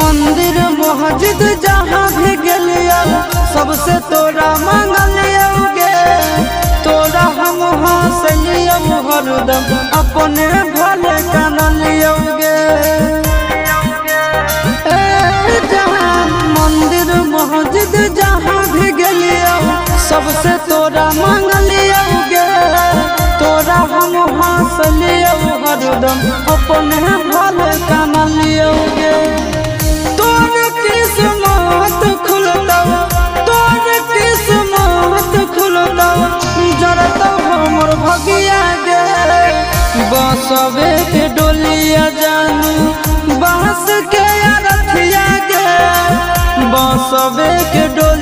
मंदिर मस्जिद जहाँ भी गेलियो सबसे तोरा मांगलियोगे। तोरा हम हंसलियो हरदम अपने भले कानलियोगे। मंदिर मस्जिद जहाँ भी गेलियो सबसे तोरा मांगलियोगे। तोरा हम हंसलियो हरदम अपने भले कानलियोगे। तोर किस्मत खुलता, तोर किस्मत खुलता, जरता हमर भगिया गे। बसवे के डोलिया जानू बांस के अरथिया गे। बसवे के डोलिया